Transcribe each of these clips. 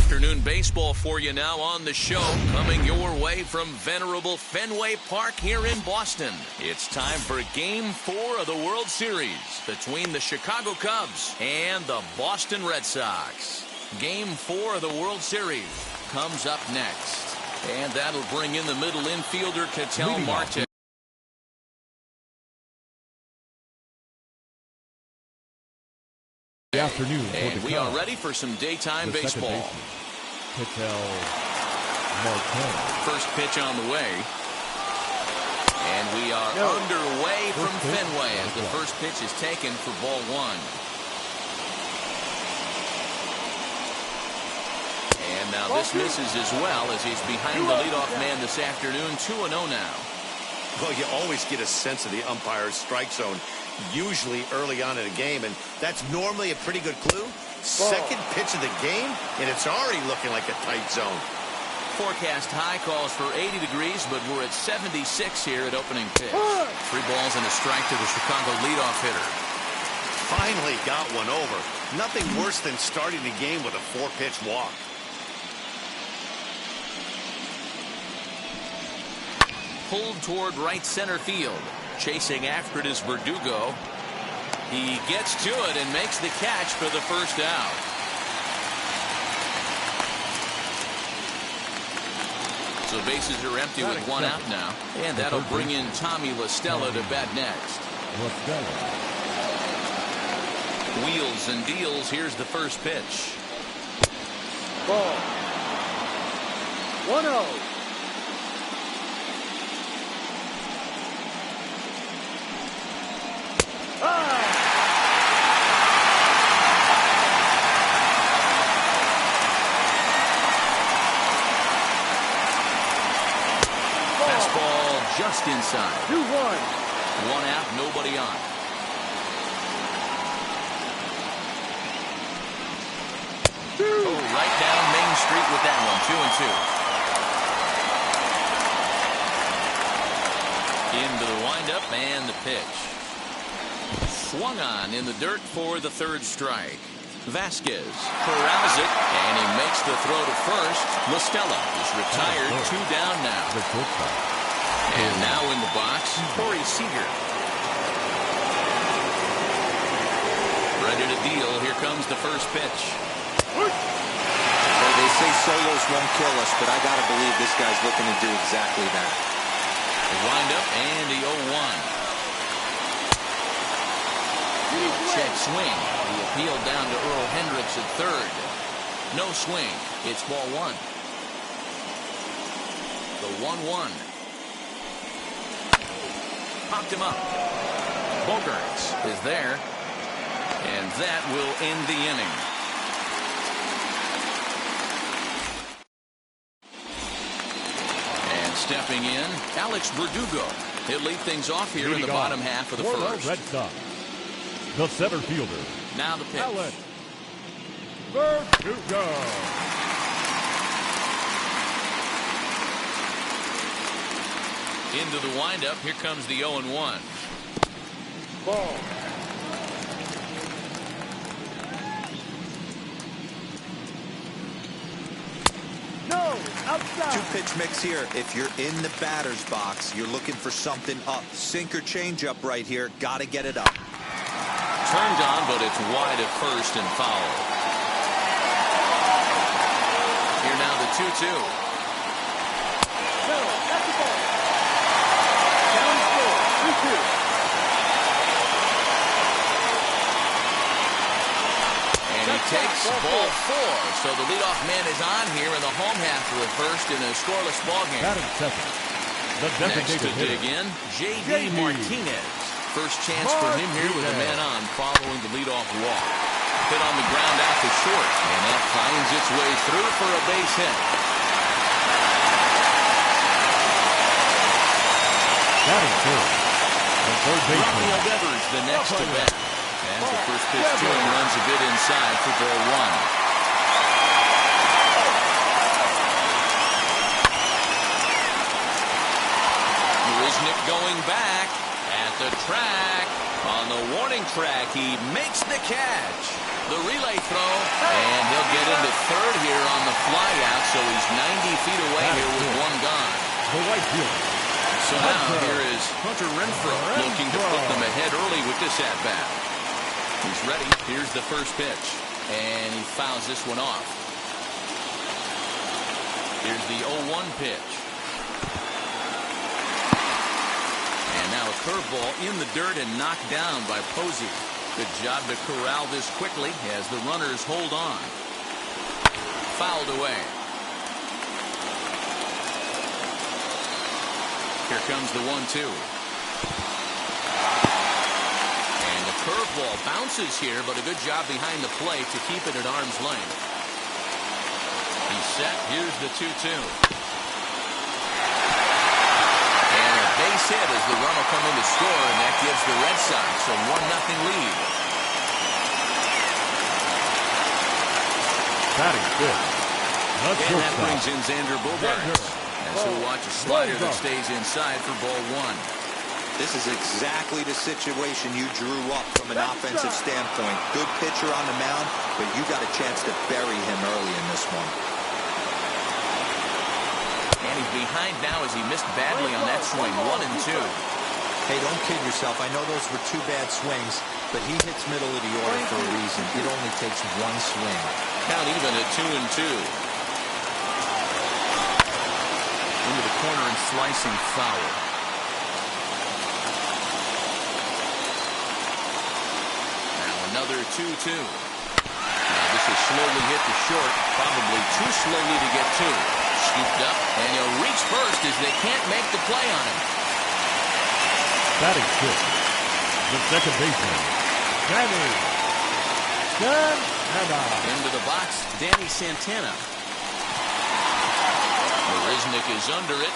Afternoon baseball for you now on the show, coming your way from venerable Fenway Park here in Boston. It's time for Game 4 of the World Series between the Chicago Cubs and the Boston Red Sox. Game 4 of the World Series comes up next, and that'll bring in the middle infielder Ketel Marte. Afternoon, and we are ready for some daytime baseball. Ketel Marte. First pitch on the way. And we are underway from Fenway as the first pitch is taken for ball one. And now this misses as well as he's behind the leadoff man this afternoon, 2-0 now. Well, you always get a sense of the umpire's strike zone, usually early on in a game, and that's normally a pretty good clue. Second pitch of the game, and it's already looking like a tight zone. Forecast high calls for 80 degrees, but we're at 76 here at opening pitch. 3 balls and a strike to the Chicago leadoff hitter. Finally got one over. Nothing worse than starting the game with a 4-pitch walk. Pulled toward right center field. Chasing after it is Verdugo. He gets to it and makes the catch for the first out. So bases are empty with one out now. And that'll bring in Tommy La Stella to bat next. Wheels and deals. Here's the first pitch. Ball. 1-0. Just inside. 2-1. 1 out, nobody on. Oh, right down Main Street with that one. 2-2. Into the windup and the pitch. Swung on in the dirt for the third strike. Vasquez corrals it, and he makes the throw to first. La Stella is retired. 2 down now. And now in the box, Corey Seager. Ready to deal. Here comes the first pitch. Well, they say solos won't kill us, but I got to believe this guy's looking to do exactly that. The windup and the 0-1. Check swing. The appeal down to Earl Hendricks at third. No swing. It's ball 1. The 1-1. Popped him up. Bogarts is there. And that will end the inning. And Stepping in, Alex Verdugo. He'll lead things off here in the bottom half of the first. Red Sox, the center fielder. Now the pitch. Alex Verdugo. Into the windup. Here comes the 0-1. Ball. No, outside. Two-pitch mix here. If you're in the batter's box, you're looking for something up. Sink or change up right here. Got to get it up. Turned on, but it's wide at first and foul. Here now the 2-2. No, that's the ball. Down score, 2-2. And he takes ball 4. So the leadoff man is on here in the home half of the first in a scoreless ball game. Batting second, the Next to designated dig hitter. in, J.D. Martinez. First chance for him here with a man on following the leadoff walk. Hit on the ground out to short, and that finds its way through for a base hit. Batting third, the third baseman. Rafael Devers the next to bat. As the first pitch to him runs a bit inside for ball 1. Marisnick going back at the track. On the warning track, he makes the catch. The relay throw, and he'll get into third here on the fly out, so he's 90 feet away here with one gone. The right fielder. So now here is Hunter Renfroe looking to put them ahead early with this at-bat. He's ready. Here's the first pitch, and he fouls this one off. Here's the 0-1 pitch. And now a curveball in the dirt and knocked down by Posey. Good job to corral this quickly as the runners hold on. Fouled away. Here comes the 1-2. And the curveball bounces here, but a good job behind the plate to keep it at arm's length. He's set. Here's the 2-2. And a base hit as the run will come in to score, and that gives the Red Sox a 1-0 lead. Batting fifth, the And that shortstop. brings in Xander Bogaerts. As he'll watch a slider that stays inside for ball 1. This is exactly the situation you drew up from an offensive standpoint. Good pitcher on the mound, but you got a chance to bury him early in this one. And he's behind now as he missed badly on that swing. 1-2. Hey, don't kid yourself. I know those were two bad swings, but he hits middle of the order for a reason. It only takes one swing. Count even at 2-2. Into the corner and slicing foul. Now another 2-2. Now this is slowly hit to short, probably too slowly to get to. Scooped up, and he'll reach first as they can't make the play on him. Batting fifth, the second baseman, Danny Santana. Into the box, Danny Santana. Marisnick is under it.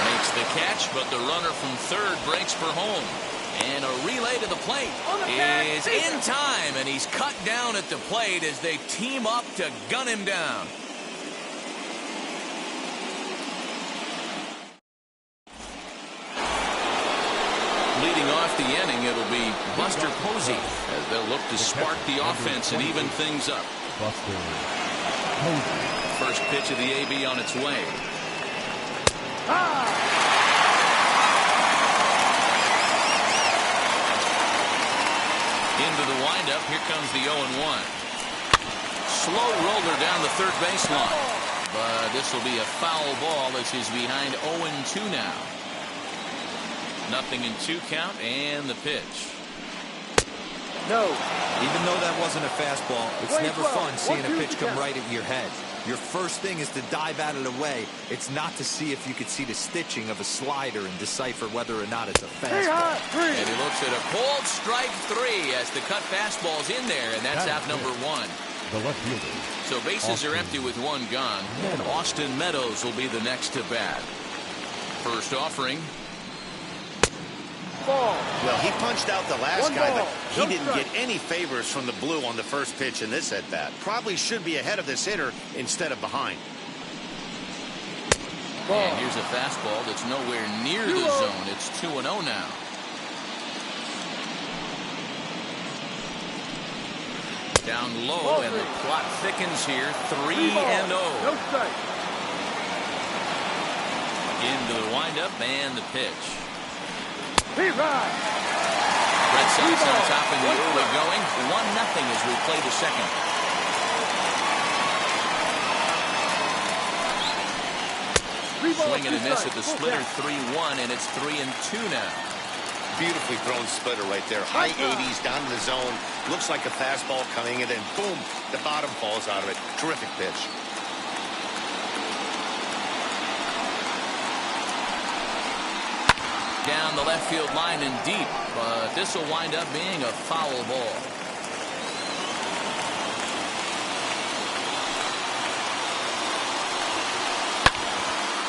Makes the catch, but the runner from third breaks for home. And a relay to the plate is in time, and he's cut down at the plate as they team up to gun him down. Leading off the inning, it'll be Buster Posey as they'll look to spark the offense and even things up. Buster Posey. First pitch of the AB on its way. Into the windup. Here comes the 0-1. Slow roller down the third baseline. But this will be a foul ball as he's behind 0-2 now. 0-2 count and the pitch. No. Even though that wasn't a fastball, it's never fun seeing a pitch come right at your head. Your first thing is to dive out of the way. It's not to see if you could see the stitching of a slider and decipher whether or not it's a fastball. And he looks at a cold strike 3 as the cut fastball's in there, and that's out number 1. the left fielder. So bases are empty with one gone, and Austin Meadows will be the next to bat. First offering. Ball. Well, he punched out the last One guy, ball, but he no didn't strike. get any favors from the blue on the first pitch in this at-bat. Probably should be ahead of this hitter instead of behind. Ball. And here's a fastball that's nowhere near the 2-0. zone. It's 2-0 now. Down low, Ball and the three. plot thickens here. 3-0. 3-0. No strike. Into the windup and the pitch. He rides. Red Sox on 3-0. top in the One early strike. going. 1-0 as we play the second. Swing and a miss at the splitter. 3-1, and it's 3-2 now. Beautifully thrown splitter right there. High 80s down in the zone. Looks like a fastball coming in, and boom, the bottom falls out of it. Terrific pitch. Down the left field line and deep, but this will wind up being a foul ball.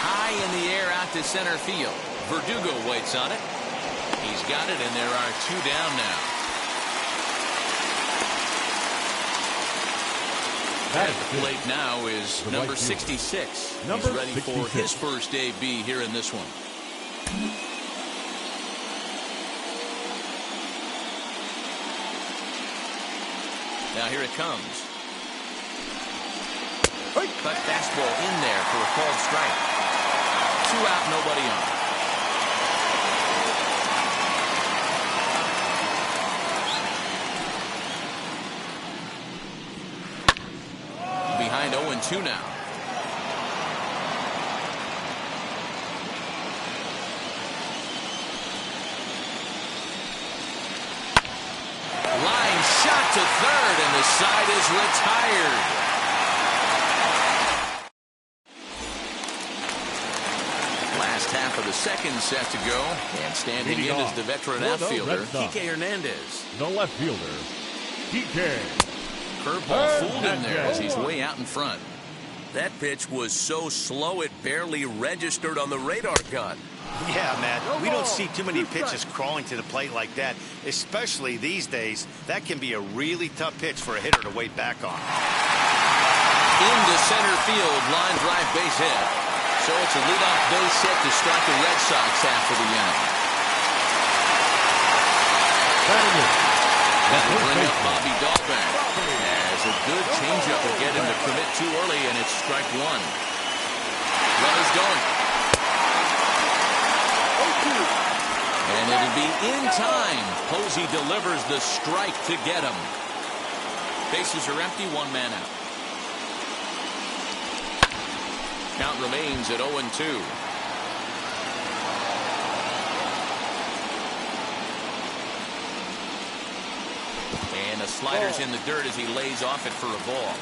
High in the air out to center field. Verdugo waits on it. He's got it, and there are 2 down now. At the plate now is The number right fielder. 66. Number He's ready for 66. his first AB here in this one. Now here it comes. Cut fastball in there for a called strike. 2 out, nobody on. Behind 0-2 now. Line shot to third, and the side is retired. Last half of the second set to go, and standing Leading in is off the veteran for the outfielder, Red Sox. Kike Hernandez. The left fielder, DK. Curveball fooled him there as he's Hernandez. way out in front. That pitch was so slow it barely registered on the radar gun. Yeah, Matt, No we don't ball. see too many 2 strikes. pitches crawling to the plate like that, especially these days. That can be a really tough pitch for a hitter to wait back on. Into center field, line drive base hit. So it's a leadoff base hit to start the Red Sox half of the inning. Batting in. That will First bring up baseman. Bobby Dahlbeck. As a good changeup will get him to commit too early, and it's strike 1. Runners going. 0-2. And it'll be in time. Posey delivers the strike to get him. Bases are empty, 1 man out. Count remains at 0-2. And the slider's in the dirt as he lays off it for a ball.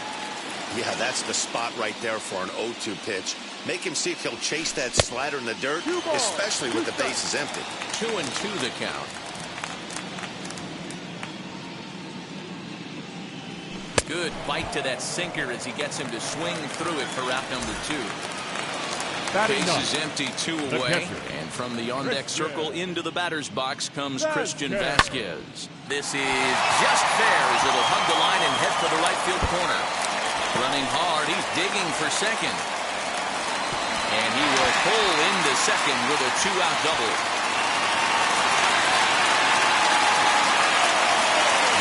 Yeah, that's the spot right there for an 0-2 pitch. Make him see if he'll chase that slider in the dirt, 2 balls, especially 2 with the strikes. bases empty. 2-2 the count. Good bite to that sinker as he gets him to swing through it for out number 2. Batting Bases ninth. empty, 2 The away. catcher. And from the on-deck circle into the batter's box comes Christian Vasquez. Vasquez. This is just fair as it'll hug the line and head for the right field corner. Running hard, he's digging for second. And he will pull into second with a 2-out double.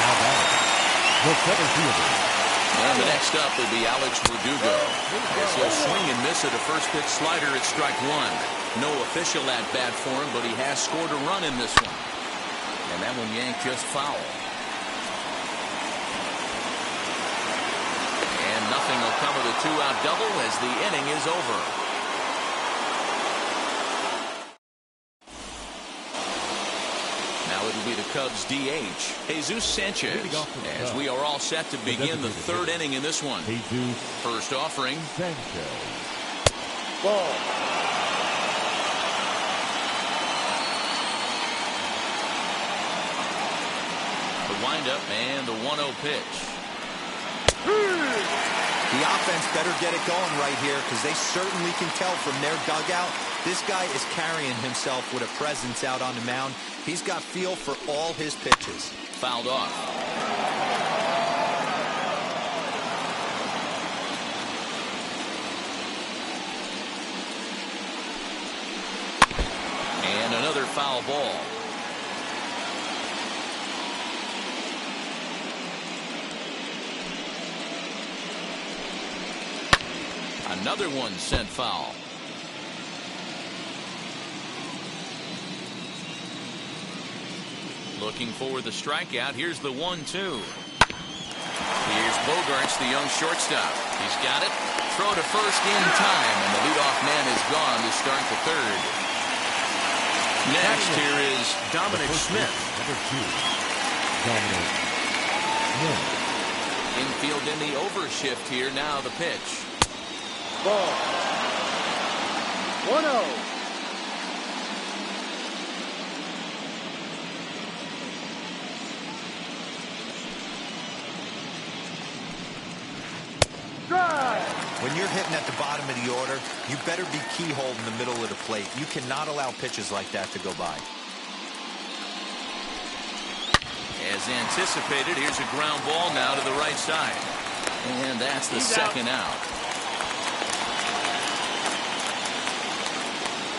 Now batting. The center fielder. And the next up will be Alex Verdugo. As he'll swing and miss at a first pitch slider at strike 1. No official at bat for him, but he has scored a run in this one. And that one yanked just foul. And nothing will come of the 2-out double as the inning is over. Now it'll be the Cubs DH, Jesus Sanchez, Leading off for the as Cubs. we are all set to begin the designated third hitter. inning in this one. Jesus First offering. Sanchez. Ball. The windup and the 1-0 pitch. The offense better get it going right here because they certainly can tell from their dugout this guy is carrying himself with a presence out on the mound. He's got feel for all his pitches. Fouled off. And another foul ball. Another one sent foul. Looking for the strikeout. Here's the 1-2. Here's Bogarts, the young shortstop. He's got it. Throw to first in time, and the leadoff man is gone to start the third. Next, here is Dominic Smith. Number 2, Dominic Smith. Infield in the overshift here. Now the pitch. Ball. 1-0. When you're hitting at the bottom of the order, you better be keyhole in the middle of the plate. You cannot allow pitches like that to go by. As anticipated, here's a ground ball now to the right side. And that's the second out.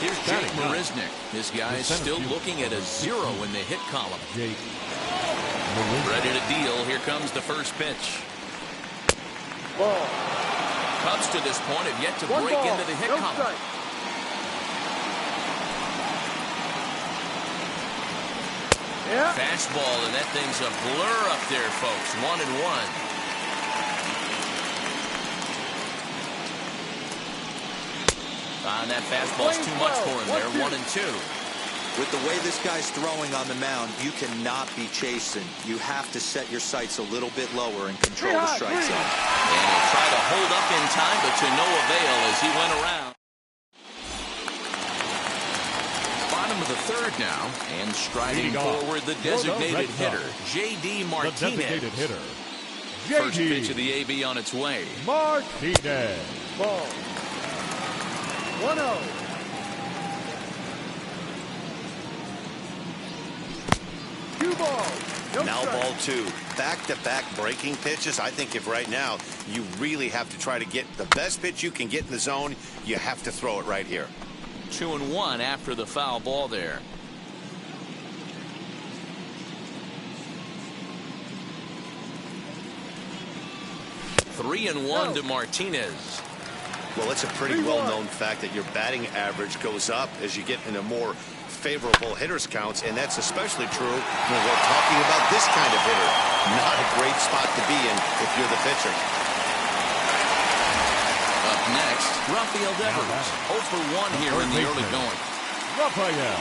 Here's Jake Marisnick. This guy is still looking at a 0 in the hit column. Ready to deal. Here comes the first pitch. Ball. Cubs to this point have yet to break into the hit column. Strike. Yeah. Fastball, and that thing's a blur up there, folks. 1-1. And that fastball's too much for him there. 1-2. With the way this guy's throwing on the mound, you cannot be chasing. You have to set your sights a little bit lower and control the strike zone. And he'll try to hold up in time, but to no avail as he went around. Bottom of the third now, and striding forward the designated hitter, J.D. Martinez. The designated hitter, First pitch of the AB on its way. Martinez. Ball. 1-0. Now ball 2. Back-to-back breaking pitches. I think if right now you really have to try to get the best pitch you can get in the zone, you have to throw it right here. 2-1 after the foul ball there. Three and one to Martinez. Well, it's a pretty well-known fact that your batting average goes up as you get into more favorable hitters counts, and that's especially true when we're talking about this kind of hitter. Not a great spot to be in if you're the pitcher. Up next, Rafael Devers. 0 for 1 here in the early going. Rafael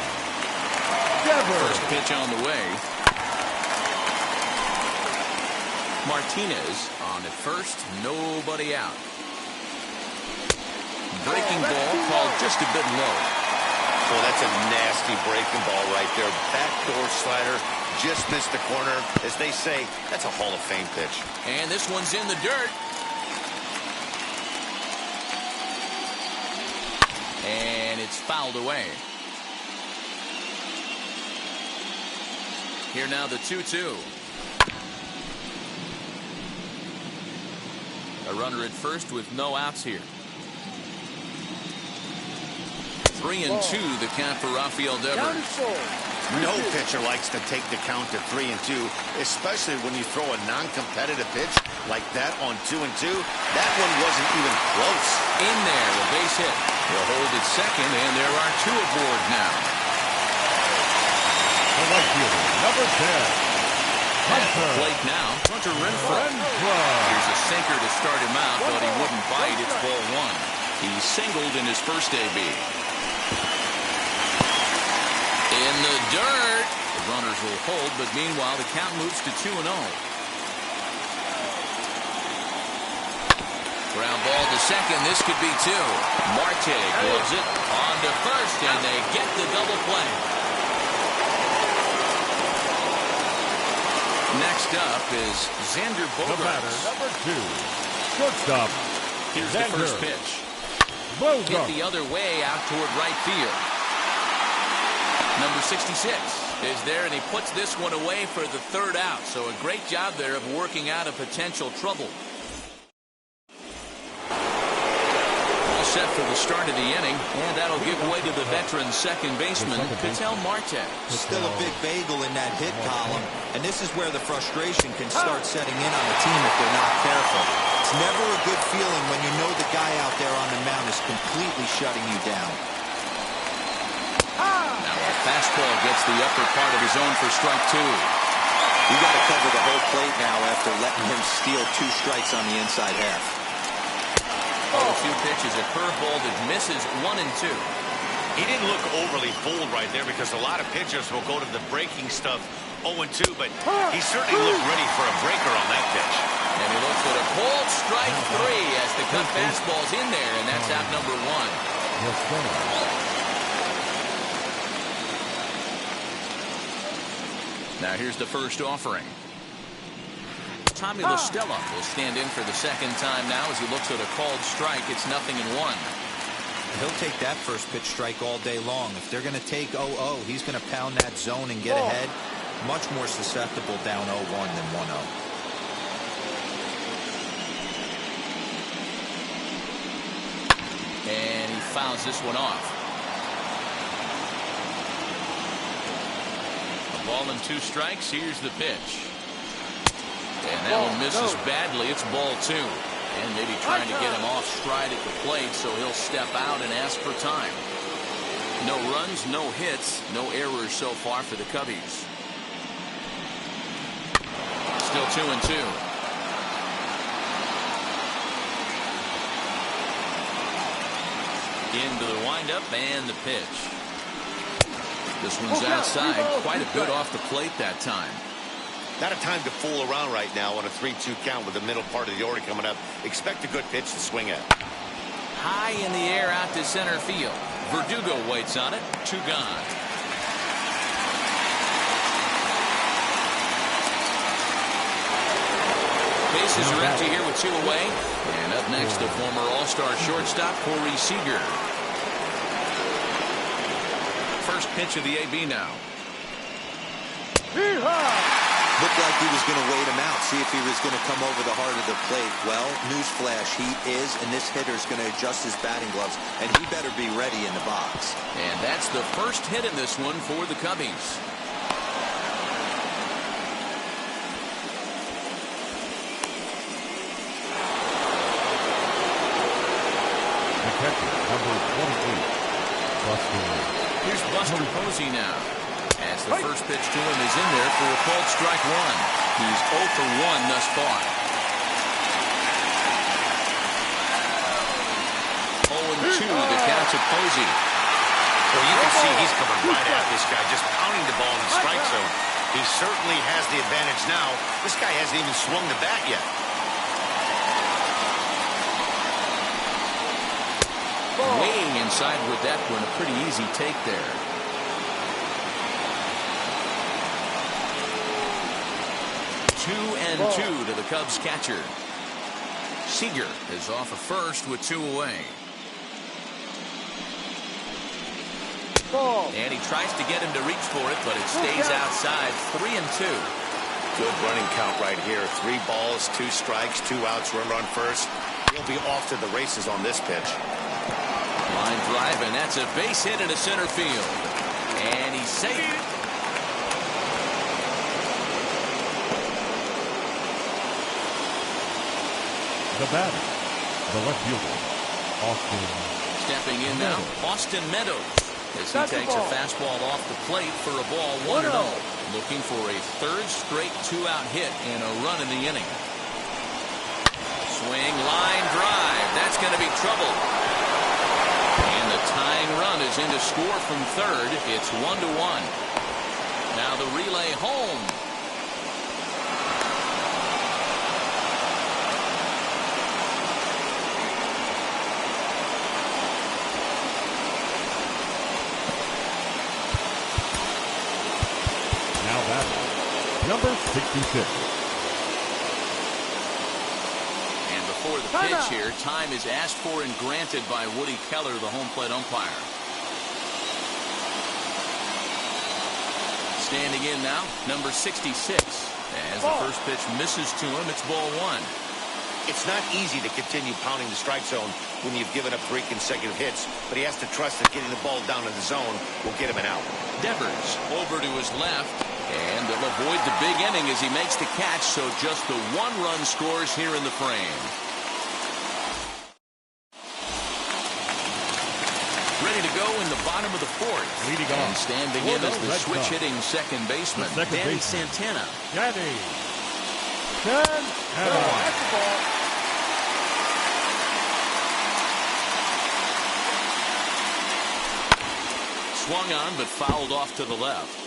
Devers. First pitch on the way. Martinez on at first, nobody out. Breaking ball called just a bit low. Oh, that's a nasty breaking ball right there. Backdoor slider, just missed the corner. As they say, that's a Hall of Fame pitch. And this one's in the dirt. And it's fouled away. Here now the 2-2. A runner at first with no outs here. 3-2 the count for Rafael Devers. No pitcher likes to take the count to 3-2, especially when you throw a non-competitive pitch like that on 2-2. That one wasn't even close. In there, a base hit. He'll hold at second, and there are 2 aboard now. The right fielder, number 10. At the plate now, Hunter Renfroe. Here's a sinker to start him out, but he wouldn't bite. It's ball 1. He singled in his first AB. In the dirt. The runners will hold, but meanwhile the count moves to 2-0. Ground ball to second. This could be 2. Marte gloves it on to first, and they get the double play. Next up is Xander The batter, Bogaerts. number 2, shortstop. Here's Xander the first pitch. Bogaerts. Hit the other way out toward right field. Number 66 is there, and he puts this one away for the third out. So a great job there of working out a potential trouble. All set for the start of the inning, and that'll give way to the veteran second baseman, Ketel Marte. Still a big bagel in that hit column, and this is where the frustration can start setting in on the team if they're not careful. It's never a good feeling when you know the guy out there on the mound is completely shutting you down. Now a fastball gets the upper part of his zone for strike 2. You got to cover the whole plate now after letting him steal 2 strikes on the inside half. 0-2 pitch is a curveball that misses 1 and 2. He didn't look overly bold right there because a lot of pitchers will go to the breaking stuff 0-2, but he certainly looked ready for a breaker on that pitch. And he looks at a pulled strike 3 as the cut fastball's in there, and that's out number 1. Now here's the first offering. Tommy La Stella will stand in for the second time now as he looks at a called strike. It's 0-1. He'll take that first pitch strike all day long. If they're going to take 0-0, he's going to pound that zone and get ahead. Much more susceptible down 0-1 than 1-0. And he fouls this one off. A ball and 2 strikes. Here's the pitch. And that one misses badly. It's ball 2. And maybe trying to get him off stride at the plate, so he'll step out and ask for time. No runs, no hits, no errors so far for the Cubbies. Still 2-2. Into the windup and the pitch. This one's outside. Quite a bit off the plate that time. Not a time to fool around right now on a 3-2 count with the middle part of the order coming up. Expect a good pitch to swing at. High in the air out to center field. Verdugo waits on it. 2 gone. Bases are empty here with 2 away. And up next, the former All-Star shortstop, Corey Seager. First pitch of the AB now. Looked like he was going to wait him out, see if he was going to come over the heart of the plate. Well, newsflash, he is, and this hitter's going to adjust his batting gloves, and he better be ready in the box. And that's the first hit in this one for the Cubbies. The catcher, number 28, Buster. Here's Buster Posey now. As the first pitch to him is in there for a called strike 1. He's 0 for 1 thus far. 0-2 the count to Posey. Well, you can see he's coming right at this guy, just pounding the ball in the strike zone. He certainly has the advantage now. This guy hasn't even swung the bat yet. Weighing inside with that one, a pretty easy take there. 2-2 to the Cubs catcher. Seager is off of first with 2 away. And he tries to get him to reach for it, but it stays outside. 3-2. Good running count right here. 3 balls, 2 strikes, 2 outs, runner on first. He'll be off to the races on this pitch. Line drive, and that's a base hit into center field. And he's safe. The batter, the left fielder, Austin. Stepping in now, Austin Meadows, as he takes a fastball off the plate for a ball 1-0. Looking for a 3rd straight 2-out hit and a run in the inning. Swing, line drive. That's going to be trouble. And the tying run is in to score from 3rd. It's 1-1. Now the relay home. number 66. And before the pitch here, time is asked for and granted by Woody Keller, the home plate umpire. Standing in now, number 66. As the first pitch misses to him, it's ball one. It's not easy to continue pounding the strike zone when you've given up 3 consecutive hits, but he has to trust that getting the ball down in the zone will get him an out. Devers over to his left, and they'll avoid the big inning as he makes the catch, so just the 1-run scores here in the frame. Ready to go in the bottom of the fourth. Leading off. And standing in as the switch-hitting second baseman, Danny Santana. Danny Santana. That's the ball. Swung on, but fouled off to the left.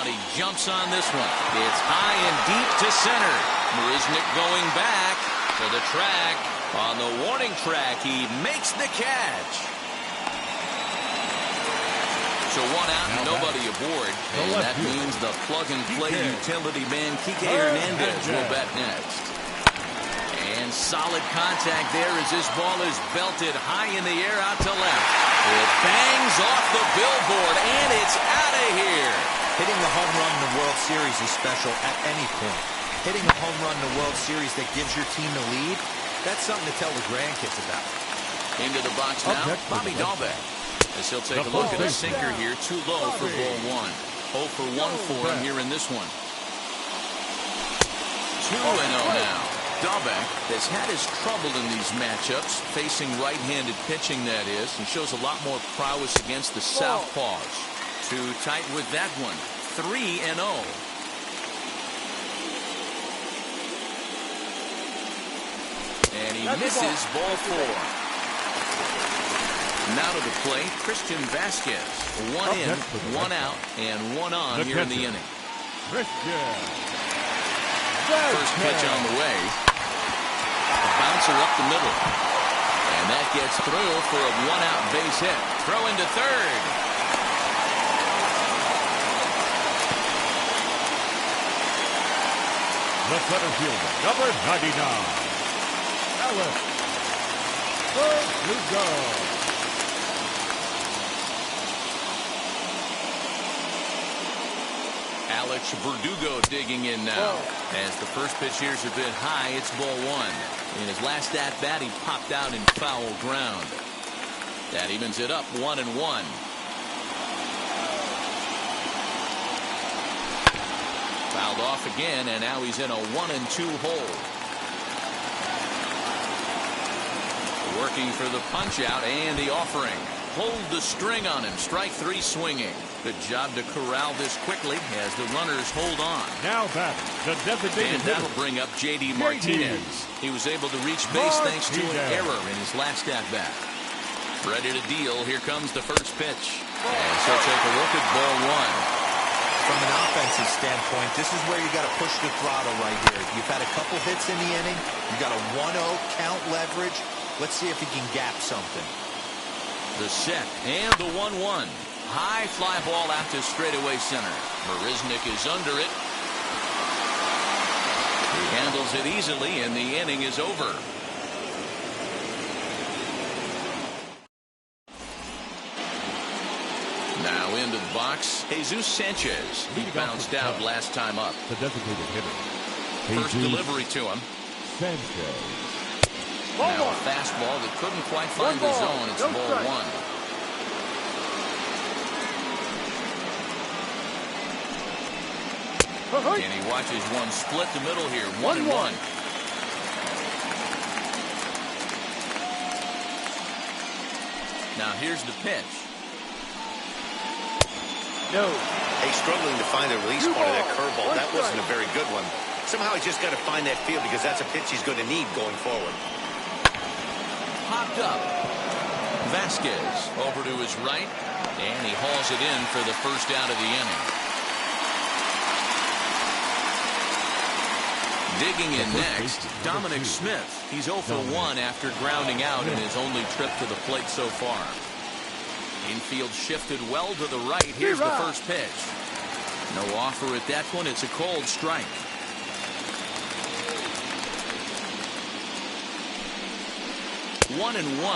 He jumps on this one. It's high and deep to center. Marisnick going back to the track. On the warning track, he makes the catch. So 1 out, nobody aboard. And that means the plug-and-play utility man, Kike Hernandez, will bat next. And solid contact there as this ball is belted high in the air out to left. It bangs off the billboard, and it's out of here. Hitting the home run in the World Series is special at any point. Hitting a home run in the World Series that gives your team the lead, that's something to tell the grandkids about. Into the box now, Bobby Dahlbeck. As he'll take a look at a sinker here, too low for ball one. 0 for 1 for him here in this one. 2-0 now. Dahlbeck has had his trouble in these matchups, facing right-handed pitching, that is, and shows a lot more prowess against the southpaws. Too tight with that one. 3-0. And he misses ball 4. Now to the plate, Christian Vasquez. 1 in, 1 out, and 1 on here in the inning. First pitch on the way. A bouncer up the middle. And that gets through for a 1-out base hit. Throw into third. The center fielder, number 99. Alex Verdugo. Alex Verdugo digging in now. As the first pitch here's a bit high, it's ball 1. In his last at-bat, he popped out in foul ground. That evens it up 1-1. Fouled off again, and now he's in a 1-2 hole. Working for the punch-out and the offering. Hold the string on him. Strike 3 swinging. Good job to corral this quickly as the runners hold on. Now batting, the designated and that'll bring up J.D. Martinez. He was able to reach base thanks to an error in his last at-bat. Ready to deal. Here comes the first pitch. And so take a look at ball 1. From an offensive standpoint, this is where you got to push the throttle right here. You've had a couple hits in the inning. You got a 1-0 count leverage. Let's see if he can gap something. The set and the 1-1. High fly ball out to straightaway center. Marisnick is under it. He handles it easily, and the inning is over. Now into the box, Jesus Sanchez. He bounced out last time up. The designated hitter. First delivery to him. Sanchez. Now a fastball that couldn't quite find the zone. It's ball 1. And he watches one split the middle here. 1-1. Now here's the pitch. No. Hey, struggling to find the release point of that curveball. That wasn't a very good one. Somehow he's just got to find that field because that's a pitch he's going to need going forward. Popped up. Vasquez over to his right, and he hauls it in for the first out of the inning. Digging in next, Dominic Smith. He's 0 for 1 after grounding out in his only trip to the plate so far. Infield shifted well to the right. Here's the first pitch. No offer at that one. It's a cold strike. 1-1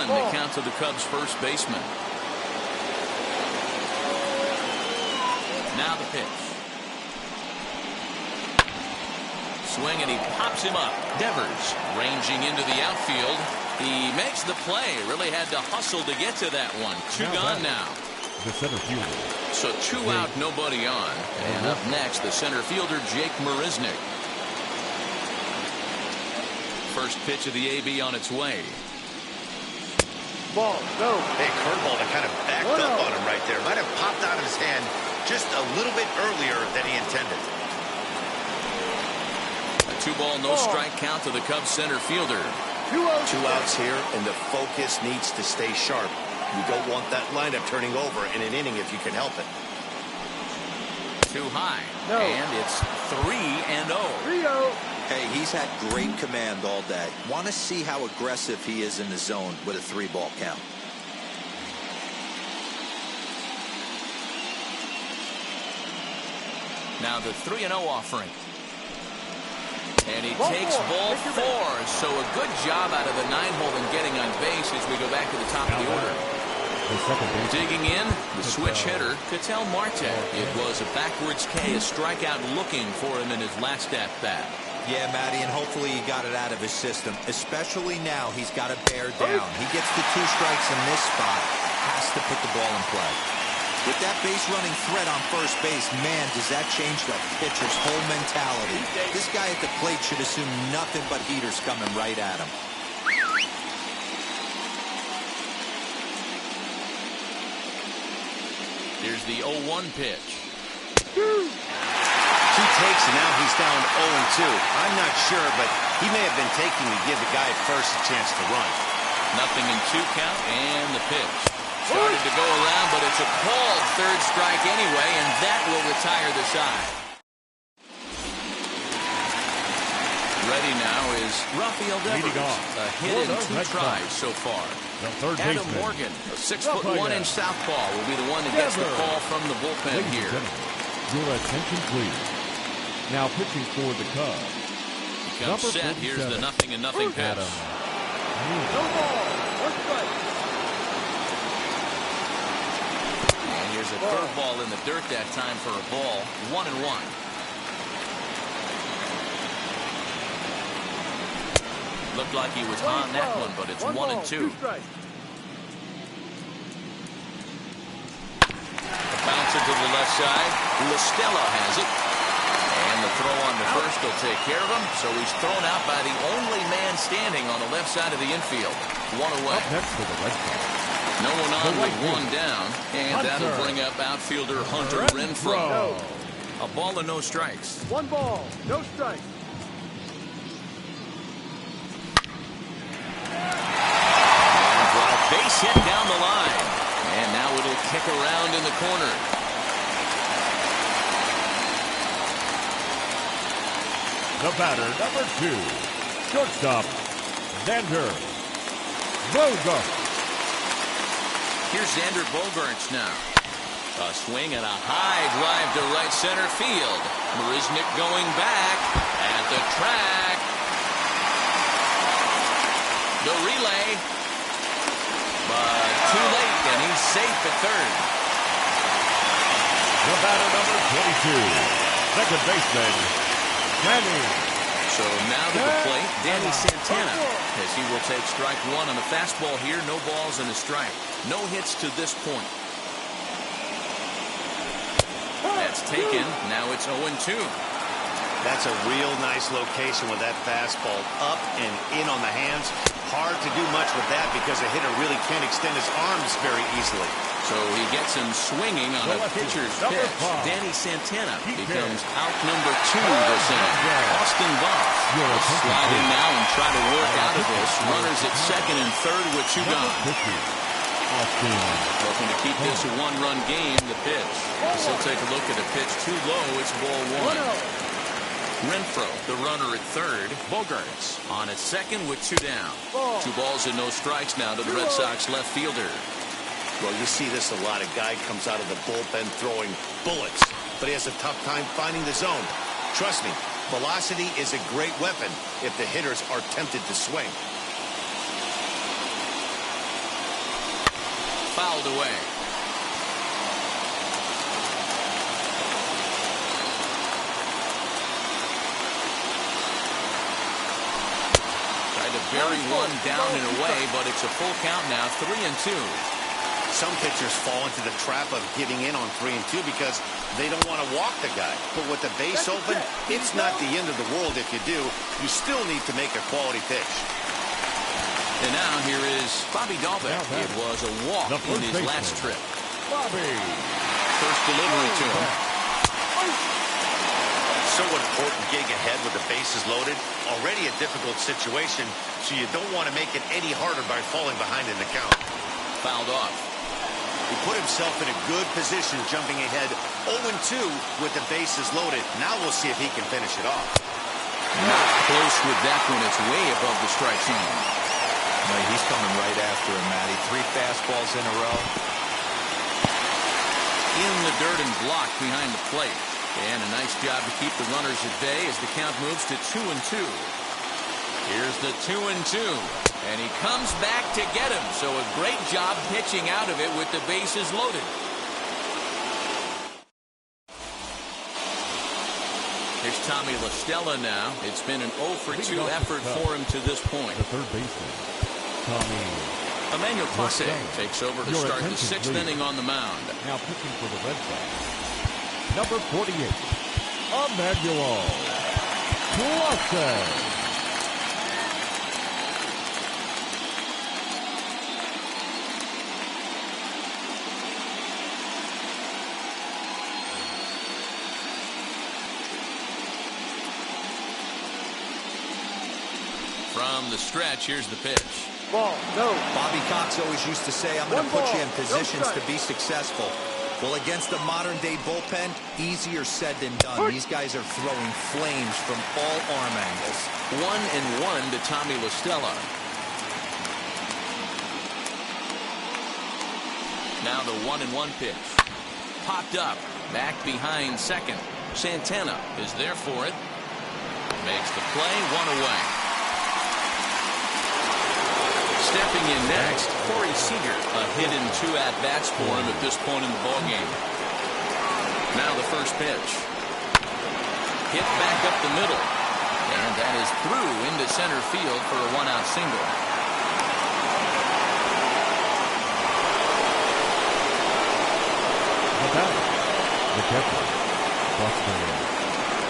the count to the Cubs first baseman. Now the pitch. Swing and he pops him up. Devers ranging into the outfield. He makes the play. Really had to hustle to get to that one. Two gone now. The center fielder. So 2 out, nobody on. And up next, the center fielder, Jake Marisnick. First pitch of the AB on its way. Ball, no. Hey, curveball that kind of backed up on him right there. Might have popped out of his hand just a little bit earlier than he intended. A 2-ball, no strike count to the Cubs center fielder. 2 outs here, and the focus needs to stay sharp. You don't want that lineup turning over in an inning if you can help it. Too high. No. And it's 3-0. 3-0. Hey, he's had great command all day. Want to see how aggressive he is in the zone with a 3-ball count. Now the 3-0 offering. And he takes ball 4. So a good job out of the 9-hole in getting on base as we go back to the top of the order. Digging in, the switch hitter, Ketel Marte. It was a backwards K, a strikeout looking for him in his last at-bat. Yeah, Matty, and hopefully he got it out of his system. Especially now, he's got to bear down. He gets the 2 strikes in this spot, has to put the ball in play. With that base-running threat on first base, man, does that change the pitcher's whole mentality. This guy at the plate should assume nothing but heaters coming right at him. Here's the 0-1 pitch. 2 takes, and now he's down 0-2. I'm not sure, but he may have been taking to give the guy at first a chance to run. Nothing in 2 count, and the pitch. Started to go around, but it's a called 3rd strike anyway, and that will retire the side. Ready now is Rafael Devers. A hit in 2 tries so far. Adam Morgan, a 6'1" southpaw, will be the one that gets the call from the bullpen here. Your attention, please. Now pitching for the Cubs. He comes set. Here's the 0-0 pitch. No ball. 1 strike. And here's a curveball in the dirt that time for a ball. 1-1. Looked like he was on that one, but it's 1-2. A bouncer to the left side. Listella has it. And the throw on the first will take care of him. So he's thrown out by the only man standing on the left side of the infield. 1 away. Next for the Red Sox. No one on with 1 down. And that'll bring up outfielder Hunter Renfroe. A ball and no strikes. 1 ball, no strikes. Base hit down the line. And now it'll kick around in the corner. The batter, number 2. Shortstop, Xander Bogaerts. Here's Xander Bogaerts now. A swing and a high drive to right center field. Marisnick going back at the track. The relay. But too late, and he's safe at 3rd. The batter, number 22. Second baseman, Danny. So now to the plate, Danny Santana, as he will take strike 1 on the fastball here. No balls and a strike. No hits to this point. That's taken. Now it's 0-2. That's a real nice location with that fastball up and in on the hands. Hard to do much with that because a hitter really can't extend his arms very easily. So he gets him swinging on a pitcher's pitch. Danny Santana becomes out number 2 this inning. Austin Voth will slide in now and try to work out of this. Runners at 2nd and 3rd with 2 gone. Looking to keep this a 1-run game. The pitch. So take a look at a pitch too low. It's ball 1. Renfroe, the runner at 3rd. Bogaerts on at 2nd with 2 down. 2 balls and no strikes now to the Red Sox left fielder. Well, you see this a lot. A guy comes out of the bullpen throwing bullets, but he has a tough time finding the zone. Trust me, velocity is a great weapon if the hitters are tempted to swing. Fouled away. Tried to bury one down and away, but it's a full count now, 3-2. Some pitchers fall into the trap of giving in on 3 and 2 because they don't want to walk the guy. But with the base open, it's not the end of the world if you do. You still need to make a quality pitch. And now here is Bobby Dalbec. It was a walk in his last trip. Bobby. First delivery to him. So important getting ahead with the bases loaded. Already a difficult situation, so you don't want to make it any harder by falling behind in the count. Fouled off. He put himself in a good position jumping ahead 0-2 with the bases loaded. Now we'll see if he can finish it off. Not close with that one. It's way above the strike zone. No, he's coming right after him, Matty. 3 fastballs in a row. In the dirt and blocked behind the plate. And a nice job to keep the runners at bay as the count moves to 2-2. Here's the 2-2. And he comes back to get him. So a great job pitching out of it with the bases loaded. Here's Tommy La Stella now. It's been an 0-for-2 effort for him to this point. The third baseman, Tommy Emmanuel Clase takes over to start the 6th inning on the mound. Now pitching for the Red Sox, number 48, Emmanuel Clase. From the stretch, here's the pitch. Ball, no. Bobby Cox always used to say, I'm going to put you in positions to be successful. Well, against the modern-day bullpen, easier said than done. These guys are throwing flames from all arm angles. 1-1 to Tommy La Stella. Now the 1-1 pitch. Popped up. Back behind second. Santana is there for it. Makes the play, 1 away. Stepping in next, Corey Seager. A hit in 2 at-bats for him at this point in the ballgame. Now the first pitch. Hit back up the middle. And that is through into center field for a 1-out single. The catcher, Buster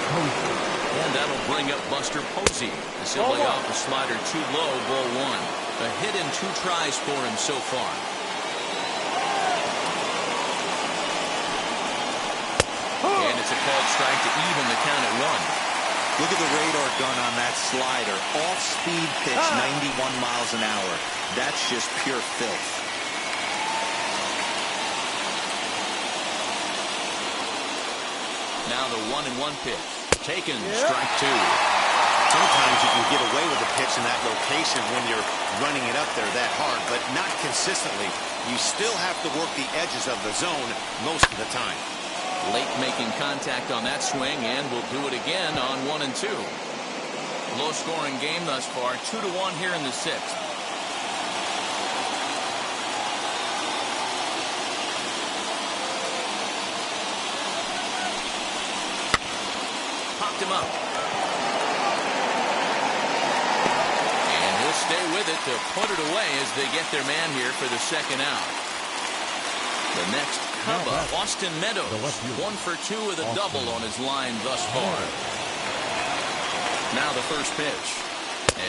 Posey. And that'll bring up Buster Posey. As he'll lay off the slider too low, ball 1. A hit in 2 tries for him so far. And it's a called strike to even the count at 1. Look at the radar gun on that slider. Off-speed pitch, 91 miles an hour. That's just pure filth. Now the 1-1 pitch. Taken, strike 2. Sometimes you can get away with a pitch in that location when you're running it up there that hard, but not consistently. You still have to work the edges of the zone most of the time. Late making contact on that swing, and will do it again on 1-2. Low-scoring game thus far, 2-1 here in the 6th. Popped him up. Stay with it to put it away as they get their man here for the 2nd out. The next Cubba, Austin Meadows, 1-for-2 with a double on his line thus far. Now the first pitch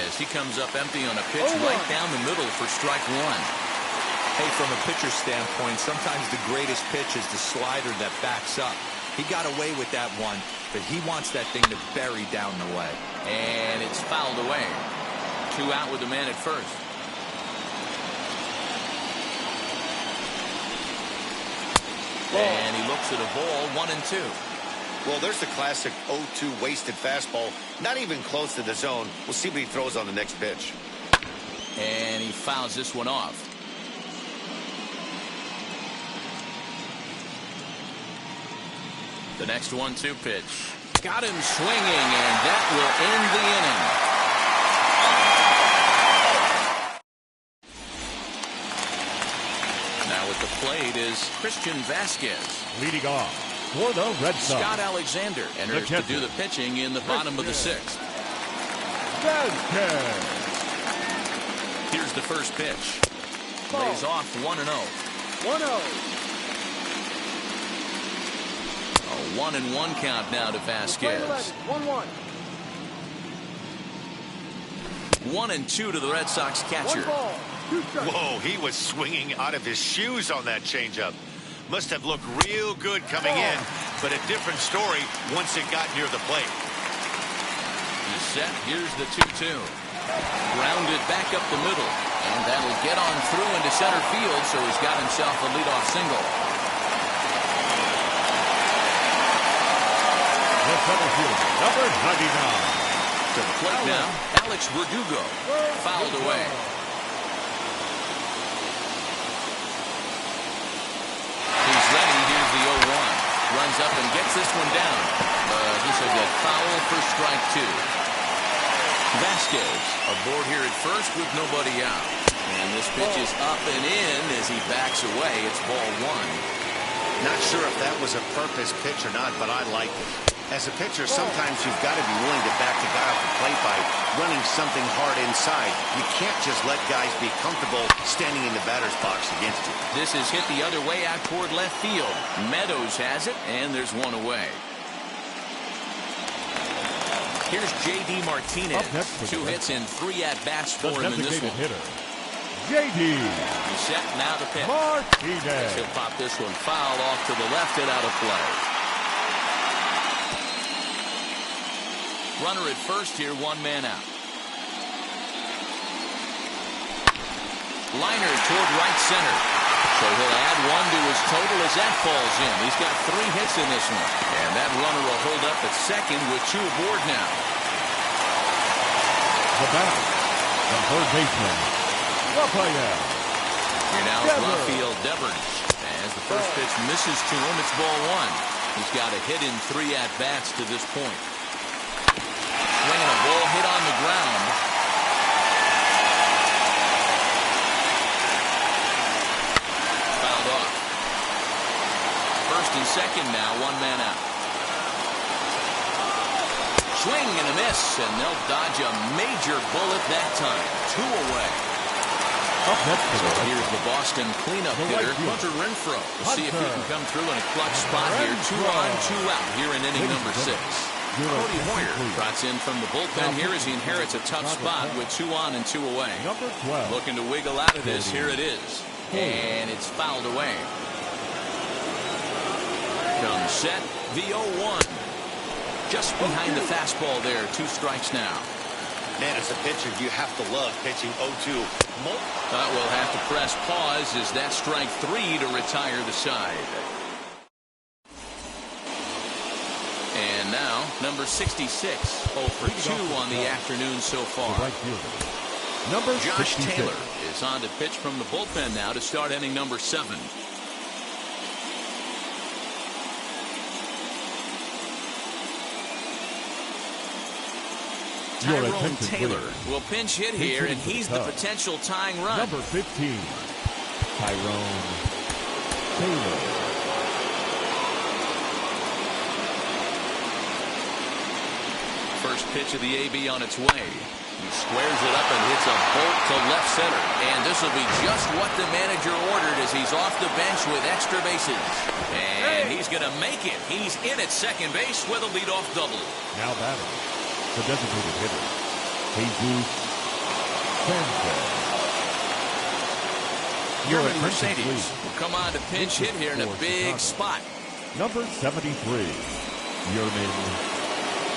as he comes up empty on a pitch right down the middle for strike 1. Hey, from a pitcher's standpoint, sometimes the greatest pitch is the slider that backs up. He got away with that one, but he wants that thing to bury down the way. And it's fouled away. 2 out with the man at first. And he looks at a ball, 1-2. Well, there's the classic 0-2 wasted fastball. Not even close to the zone. We'll see what he throws on the next pitch. And he fouls this one off. The next 1-2 pitch. Got him swinging, and that will end the inning. Now at the plate is Christian Vasquez. Leading off for the Red Sox, Scott Alexander enters to do the pitching in the bottom of the 6th. Vasquez. Here's the first pitch. Lays off 1-0. 1-0. A 1-1 count now to Vasquez. 1-1. 1-2 to the Red Sox catcher. 1 ball, 2 strikes. Whoa, he was swinging out of his shoes on that changeup. Must have looked real good coming in, but a different story once it got near the plate. He's set. Here's the 2-2. Grounded back up the middle, and that'll get on through into center field, so he's got himself a leadoff single. The center fielder, number 99. To the plate now, Alex Verdugo. Fouled away. He's ready. Here's the 0-1. Runs up and gets this one down. This will get foul for strike 2. Vasquez aboard here at first with nobody out. And this pitch is up and in as he backs away. It's ball 1. Not sure if that was a purpose pitch or not, but I liked it. As a pitcher, sometimes you've got to be willing to back the guy off the plate by running something hard inside. You can't just let guys be comfortable standing in the batter's box against you. This is hit the other way out toward left field. Meadows has it, and there's one away. Here's J.D. Martinez. 2 hits and 3 at-bats for him in this one. Hitter, J.D. He's set now to pitch. Martinez. He'll pop this one foul off to the left and out of play. Runner at first here, 1 man out. Liner toward right center. So he'll add 1 to his total as that falls in. He's got 3 hits in this one. And that runner will hold up at second with 2 aboard now. The batter, the third baseman, Rafael. Here now is Rafael Devers. As the first pitch misses to him, it's ball 1. He's got a hit in 3 at-bats to this point. Swinging a ball hit on the ground. Fouled off. First and second now, 1 man out. Swing and a miss, and they'll dodge a major bullet that time. 2 away. Up next, so here's the Boston cleanup hitter, Hunter Renfroe. We'll see if he can come through in a clutch spot here. 2 on, 2 out here in inning number 6. Cody Hoyer trots in from the bullpen here as he inherits a tough spot with 2 on and 2 away. Number 12. Looking to wiggle out of this. Here it is. And it's fouled away. Comes set, the 0-1. Just behind the fastball there. 2 strikes now. Man, as a pitcher, you have to love pitching 0-2. We'll have to press pause as that strike 3 to retire the side. And now, number 66, 0 for 2 on the afternoon so far. Number Josh 66. Taylor is on to pitch from the bullpen now to start inning number 7. Tyrone Taylor will pinch hit here, and he's the potential tying run. Number 15, Tyrone Taylor. First pitch of the AB on its way. He squares it up and hits a bolt to left center. And this will be just what the manager ordered as he's off the bench with extra bases. And he's going to make it. He's in at second base with a leadoff double. Now batting, the designated hitter, Jesus Sanchez. Yerman Mercedes will come on to pinch hit here in a big spot. Number 73, Yerman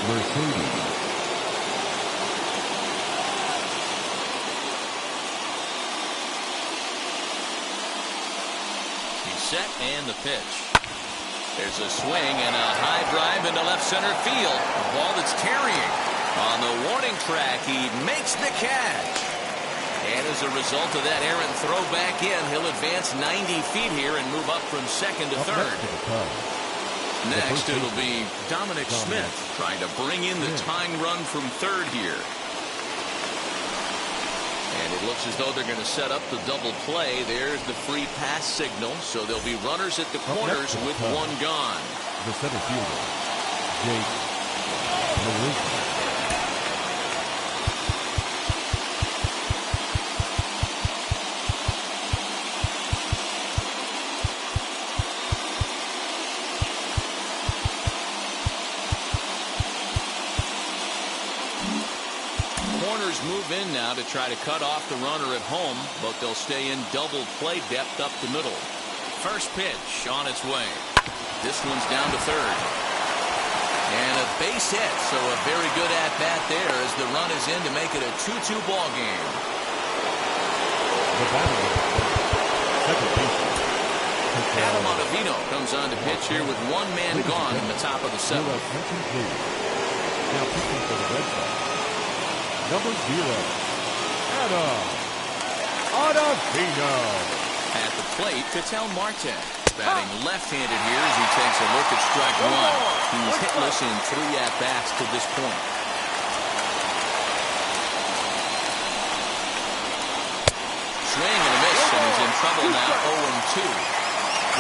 Mercedes. He's set and the pitch. There's a swing and a high drive into left center field. A ball that's carrying. On the warning track, he makes the catch. And as a result of that errant throw back in, he'll advance 90 feet here and move up from second to third. Next, it'll be Dominic Smith trying to bring in the tying run from third here. And it looks as though they're going to set up the double play. There's the free pass signal. So there'll be runners at the corners with one gone. The center fielder, Jake Melissa. Move in now to try to cut off the runner at home, but they'll stay in double play depth up the middle. First pitch on its way. This one's down to third. And a base hit, so a very good at-bat there as the run is in to make it a 2-2 ball game. The batter, second baseman. Adam Ottavino comes on to pitch here with one man gone in the top of the seventh. Now pitching for the Red Sox, number 0, Adam Ottavino. At the plate, Ketel Marte. Batting left-handed here as he takes a look at strike one. He's hitless in 3 at-bats to this point. Swing and a miss, and he's in trouble now, 0-2.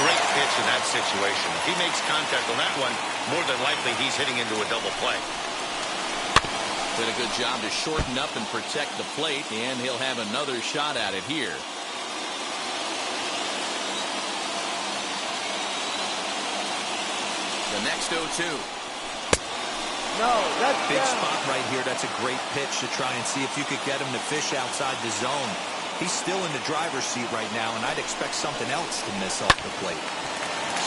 Great pitch in that situation. If he makes contact on that one, more than likely he's hitting into a double play. Did a good job to shorten up and protect the plate, and he'll have another shot at it here. The next 0-2. No, that's big down. spot right here. That's a great pitch to try and see if you could get him to fish outside the zone. He's still in the driver's seat right now, and I'd expect something else to miss off the plate.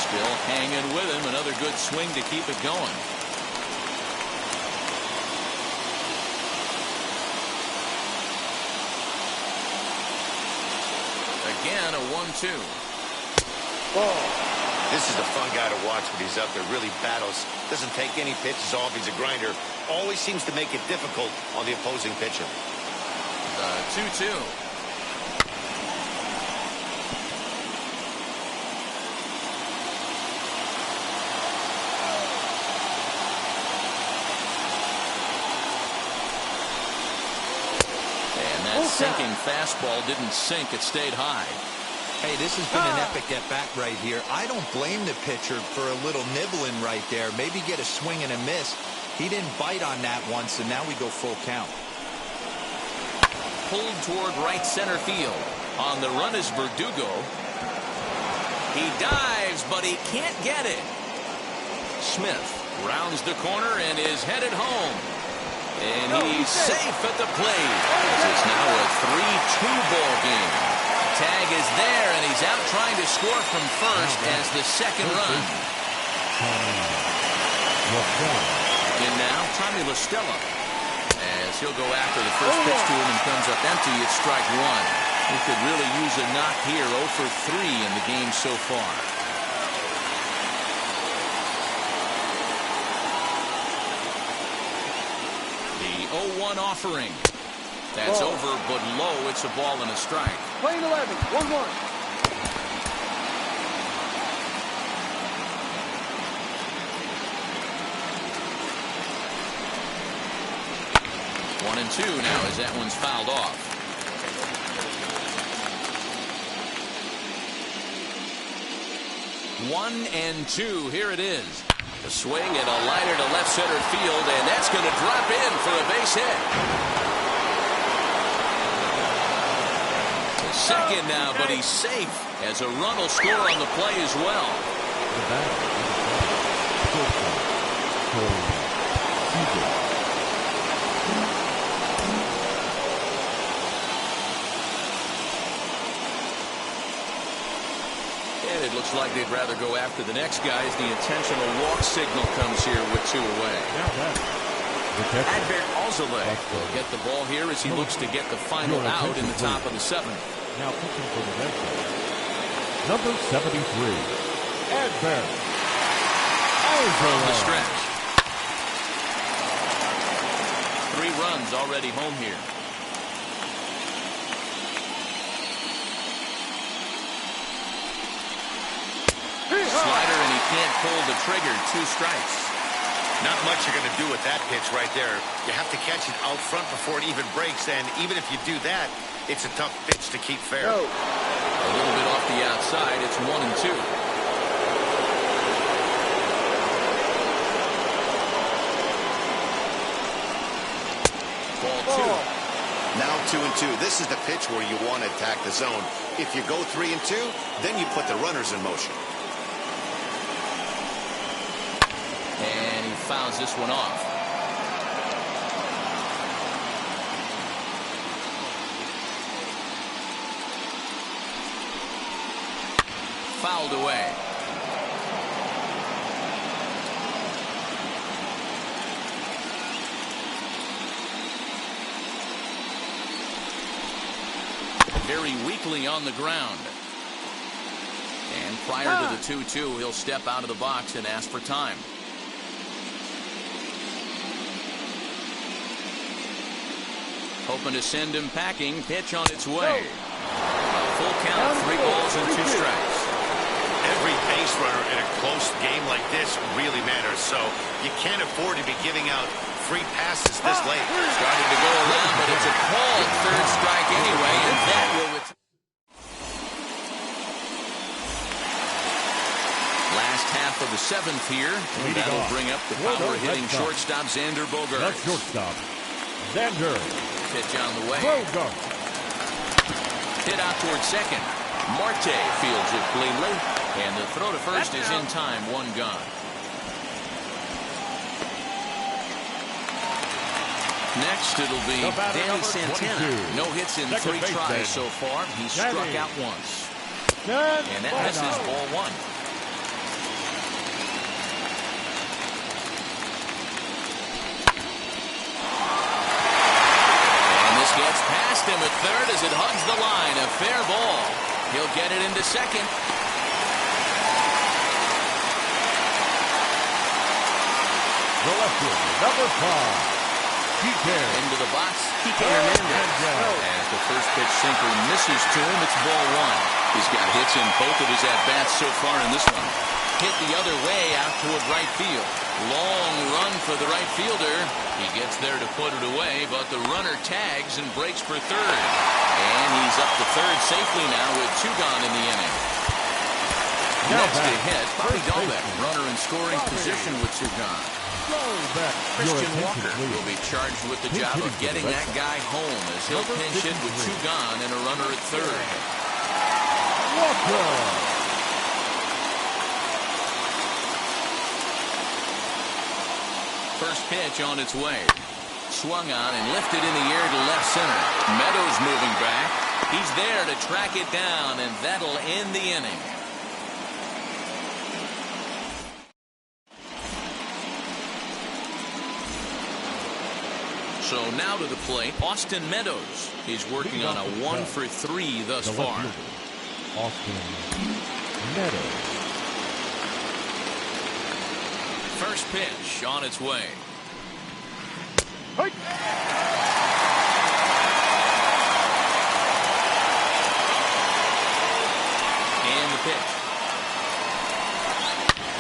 Still hanging with him. Another good swing to keep it going. Again, a 1-2. Ball. This is a fun guy to watch when he's out there. Really battles. Doesn't take any pitches off. He's a grinder. Always seems to make it difficult on the opposing pitcher. 2-2. And that sinking fastball didn't sink. It stayed high. Hey, this has been an epic at-bat right here. I don't blame the pitcher for a little nibbling right there. Maybe get a swing and a miss. He didn't bite on that one, so now we go full count. Pulled toward right center field. On the run is Verdugo. He dives, but he can't get it. Smith rounds the corner and is headed home. And he's safe at the plate. As it's now a 3-2 ball game. Tag is there, and he's out trying to score from first as the second run. In now, Tommy La Stella. As he'll go after the first pitch to him and comes up empty, it's strike one. He could really use a knock here, 0 for 3 in the game so far. The 0-1 offering. That's over, but low. It's a ball and a strike. Playing 11, 1-1. 1-2 now as that one's fouled off. 1-2. Here it is. A swing and a liner to left center field, and that's going to drop in for a base hit. Second now, but he's safe as a run will score on the play as well. And it looks like they'd rather go after the next guy as the intentional walk signal comes here with 2 away. Adbert Alzolay will get the ball here as he looks to get the final out in the top of the 7th. Now pitching for the Red Sox, number 73, Adbert From the Alzolay. stretch. 3 runs already home here. Slider, and he can't pull the trigger. 2 strikes. Not much you're going to do with that pitch right there. You have to catch it out front before it even breaks, and even if you do that, it's a tough pitch to keep fair. A little bit off the outside. It's 1-2. Ball 2. Now 2-2. This is the pitch where you want to attack the zone. If you go 3-2, then you put the runners in motion. And he fouls this one off. Fouled away. Very weakly on the ground. And prior to the 2-2, he'll step out of the box and ask for time. Hoping to send him packing. Pitch on its way. A full count, 3 balls and 2 strikes. Every base runner in a close game like this really matters, so you can't afford to be giving out free passes this late. Starting to go around, but it's a called 3rd strike anyway, and that will last half of the 7th here, and that'll bring up the power-hitting shortstop Xander Bogaerts. That's shortstop Xander. Pitch on the way. Bogaerts. Hit out towards second. Marte fields it cleanly, and the throw to first is in time. 1 gone. Next, it'll be Danny Santana. 22. No hits in Second 3 tries baseman. so far. He's Danny. struck out once. And that misses. Ball 1. And this gets past him at third as it hugs the line. A fair ball. He'll get it into second. the left fielder, number 5. Into the box, Kike Hernandez. As the first pitch sinker misses to him, it's ball 1. He's got hits in both of his at-bats so far in this one. Hit the other way out toward right field. Long run for the right fielder. He gets there to put it away, but the runner tags and breaks for third. And he's up to third safely now with 2 gone in the inning. Next to hit, Bobby Dalbec, runner in scoring position with 2 gone. Christian Walker will be charged with the job of getting that guy home as he'll pinch hit with 2 gone and a runner at third. Walker. First pitch on its way. Swung on and lifted in the air to left center. Meadows moving back. He's there to track it down, and that'll end the inning. So now to the plate, Austin Meadows. He's working on a 1 for 3 thus far. Austin Meadows. First pitch on its way. Hey. And the pitch.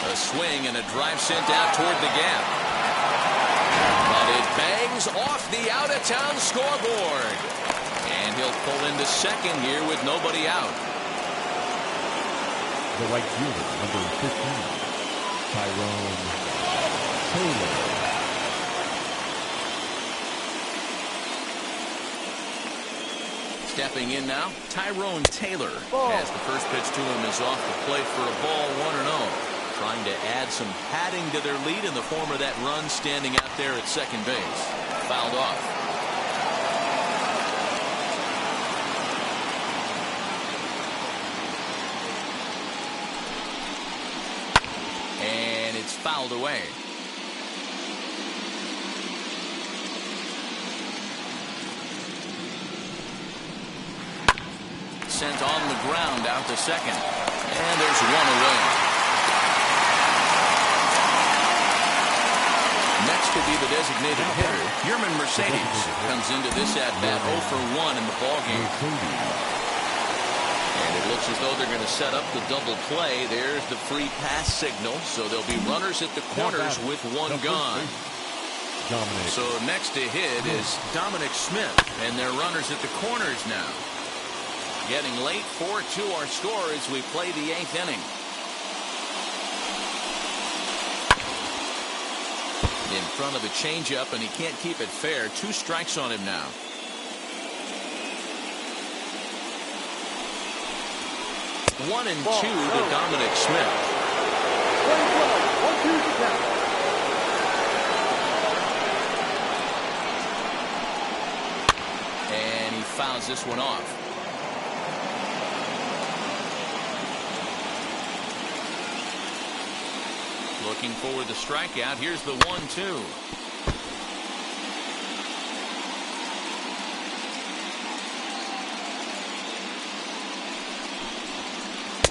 A swing and a drive sent out toward the gap. But it bangs off the out-of-town scoreboard. And he'll pull into second here with nobody out. The right fielder, number 15, Tyrone Taylor. Stepping in now, Tyrone Taylor. As the first pitch to him is off the plate for a ball, 1-0. Trying to add some padding to their lead in the form of that run standing out there at second base. Fouled off. And it's fouled away. Sent on the ground out to second. And there's 1 away. Next could be the designated hitter, Yerman Mercedes, comes into this at-bat 0 for 1 in the ballgame. And it looks as though they're going to set up the double play. There's the free pass signal. So there'll be runners at the corners with one gone. So next to hit is Dominic Smith. And they're runners at the corners now. Getting late, 4-2 our score as we play the 8th inning. In front of the changeup, and he can't keep it fair. 2 strikes on him now. One and two to Dominic Smith. And he fouls this one off. Looking for the strikeout. Here's the 1-2.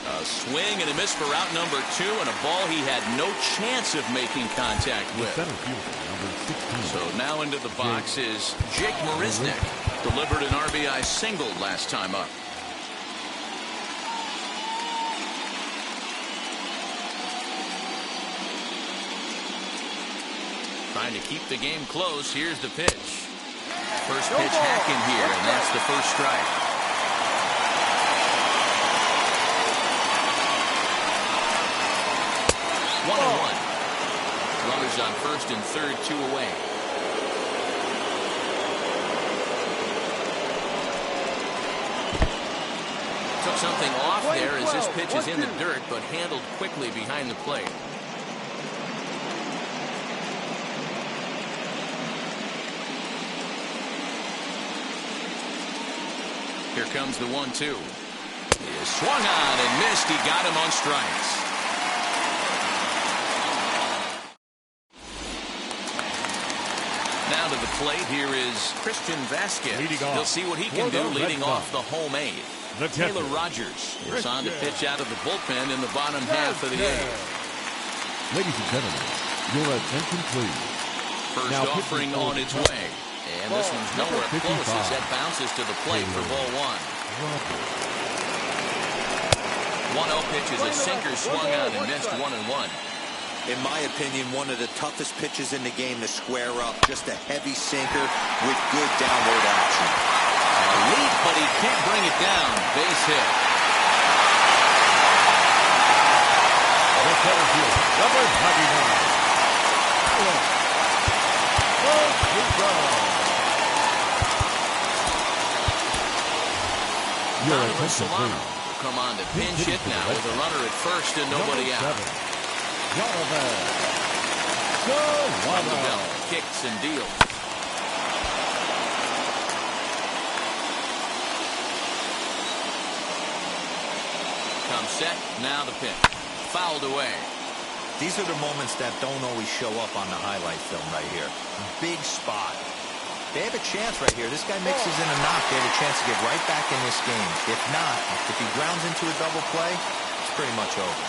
A swing and a miss for out number 2, and a ball he had no chance of making contact with. So now into the box is Jake Marisnick. Delivered an RBI single last time up. Trying to keep the game close. Here's the pitch. First pitch hacking here, and that's the first strike. 1-1. Runners on first and third, 2 away. Took something off there as this pitch is in the dirt, but handled quickly behind the plate. Here comes the 1-2. He swung on and missed. He got him on strikes. Now to the plate. Here is Christian Vasquez. He'll see what he can do leading off the home 8th. Taylor Rogers is on to pitch out of the bullpen in the bottom half of the 8th. Ladies and gentlemen, your attention please. First offering on its way. And this one's nowhere close as that bounces to the plate for ball 1. 1-0 pitch is a sinker, swung on and missed. 1-1. In my opinion, one of the toughest pitches in the game to square up. Just a heavy sinker with good downward action. Leap, but he can't bring it down. Base hit. Number 99. Donovan Solano will come on to pinch hit now with a runner at first and nobody out. From the belt, kicks and deals. Comes set, now the pitch. Fouled away. These are the moments that don't always show up on the highlight film right here. Big spot. They have a chance right here. This guy mixes in a knock. They have a chance to get right back in this game. If not, if he grounds into a double play, it's pretty much over.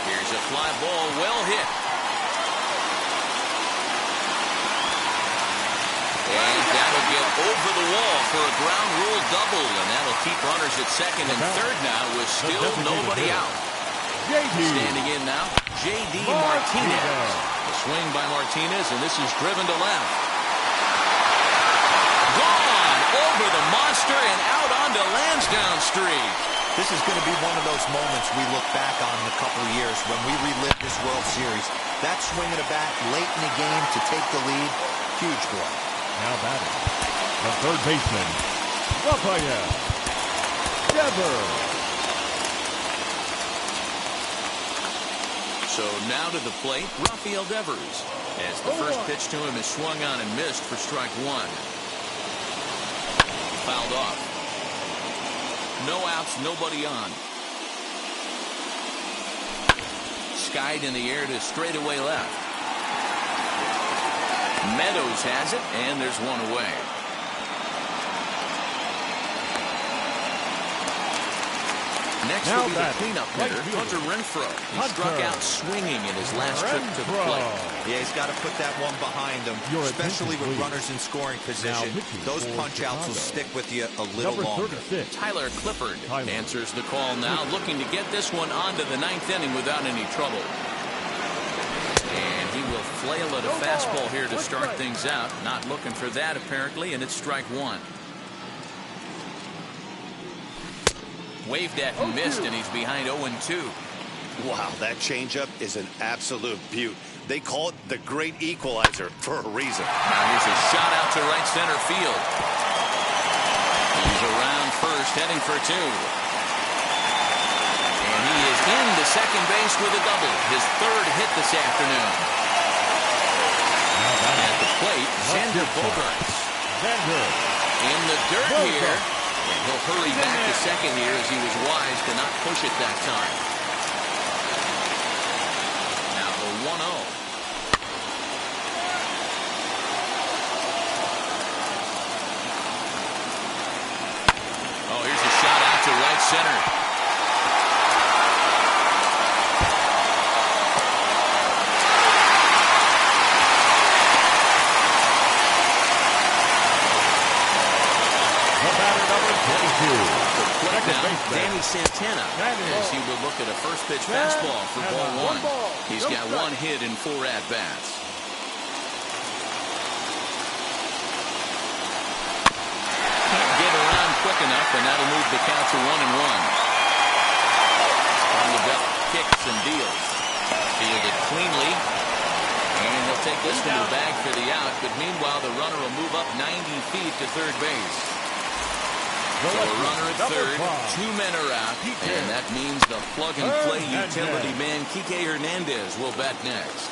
Here's a fly ball, well hit. And that'll get over the wall for a ground rule double, and that'll keep runners at second and third now with still nobody out. Standing in now, J.D. Martinez. A swing by Martinez, and this is driven to left. Gone over the monster and out onto Lansdowne Street. This is going to be one of those moments we look back on in a couple of years when we relive this World Series. That swing of the bat late in the game to take the lead, huge play. Now batting, the third baseman, Rafael Devers. So now to the plate, Rafael Devers. As the first pitch to him is swung on and missed for strike 1. Fouled off. No outs, nobody on. Skied in the air to straightaway left. Meadows has it, and there's one away. Next will be the cleanup hitter, Hunter Renfroe. He struck out swinging in his last trip to the plate. Yeah, he's got to put that one behind him, especially with runners in scoring position. Those punch-outs will stick with you a little longer. Tyler Clippard answers the call now, looking to get this one onto the ninth inning without any trouble. And he will flail at a fastball here to start things out. Not looking for that, apparently, and it's strike one. Waved at and missed, and he's behind 0-2. Wow, that changeup is an absolute beaut. They call it the great equalizer for a reason. Now here's a shot out to right center field. He's around first, heading for two. And he is into second base with a double. His third hit this afternoon. At the plate, Xander Bogaerts. In the dirt here. And he'll hurry back to second here as he was wise to not push it that time. Now the 1-0. Oh, here's a shot out to right center. Danny Santana as he will look at a first pitch fastball for ball one. He's got one hit in 4 at-bats. Can't get around quick enough, and that'll move the count to 1-1. On the belt, kicks and deals. Fielded cleanly. And he'll take this to the bag for the out, but meanwhile the runner will move up 90 feet to third base. So a runner at third, 2 men are out, and that means the plug-and-play utility man Kike Hernandez will bat next.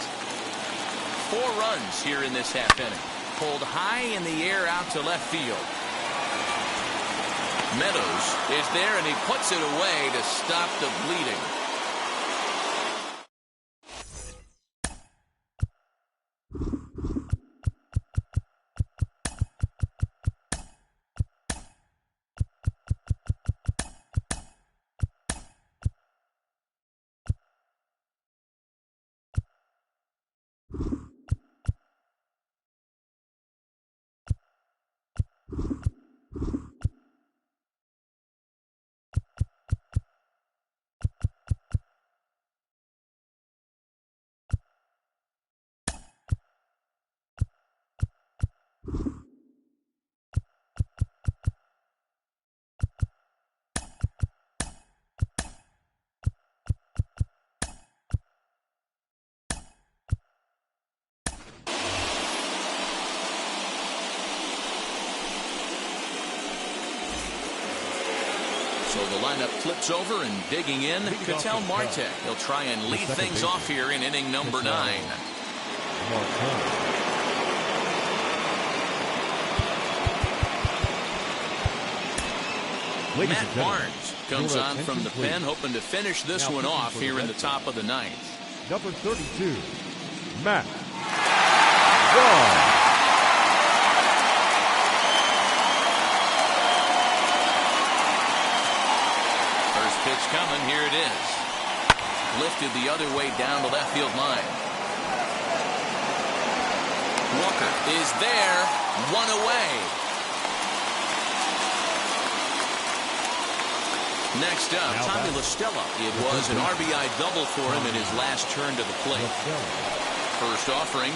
4 runs here in this half inning. Pulled high in the air out to left field. Meadows is there, and he puts it away to stop the bleeding. So the lineup flips over, and digging in, Ketel Marte. He'll try and lead things off here in inning number 9. Matt Barnes comes on from the pen, hoping to finish this one off here in the top of the 9th. Number 32, Matt Barnes. Pitch coming, here it is. Lifted the other way down the left field line. Walker is there, 1 away. Next up, Tommy La Stella. It was an RBI double for him in his last turn to the plate. First offering.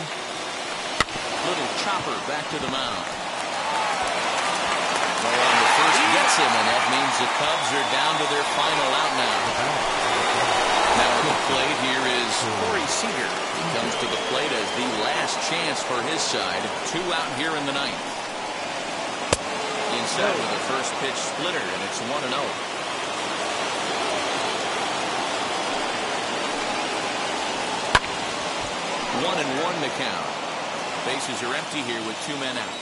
Little chopper back to the mound. First gets him, and that means the Cubs are down to their final out now. Now at the plate, here is Corey Seager. He comes to the plate as the last chance for his side. 2 out here in the 9th. Inside with a first pitch splitter, and it's 1-0. 1-1 the count. Bases are empty here with 2 men out.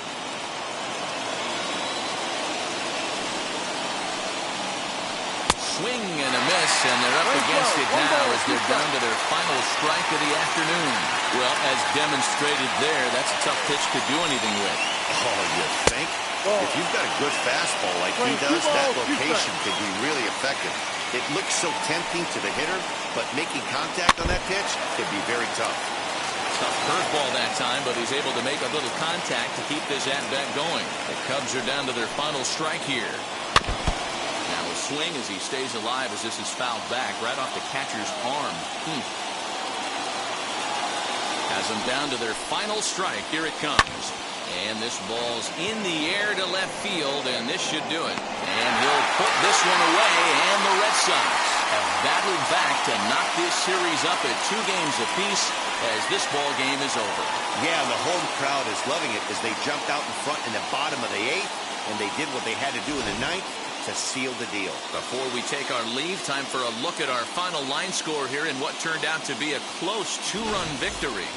Swing and a miss, and they're up against it now as they're down to their final strike of the afternoon. Well, as demonstrated there, that's a tough pitch to do anything with. Oh, you think? If you've got a good fastball like he does, that location can be really effective. It looks so tempting to the hitter, but making contact on that pitch can be very tough. Tough curveball that time, but he's able to make a little contact to keep this at-bat going. The Cubs are down to their final strike here. Now a swing as he stays alive as this is fouled back right off the catcher's arm. Has them down to their final strike. Here it comes. And this ball's in the air to left field, and this should do it. And he'll put this one away, and the Red Sox have battled back to knock this series up at 2 games apiece as this ball game is over. Yeah, and the home crowd is loving it as they jumped out in front in the bottom of the 8th, and they did what they had to do in the 9th to seal the deal. Before we take our leave, time for a look at our final line score here in what turned out to be a close 2-run victory.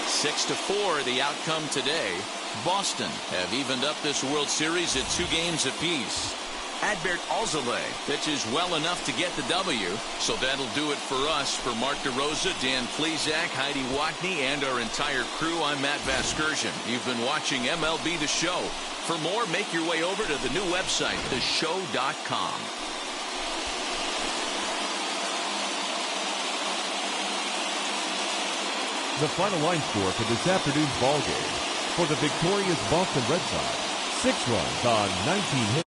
6-4 the outcome today. Boston have evened up this World Series at 2 games apiece. Adbert Alzolay pitches well enough to get the W, so that'll do it for us. For Mark DeRosa, Dan Plesac, Heidi Watney, and our entire crew, I'm Matt Vasgersian. You've been watching MLB The Show. For more, make your way over to the new website, theshow.com. The final line score for this afternoon's ball game. For the victorious Boston Red Sox, 6 runs on 19 hits.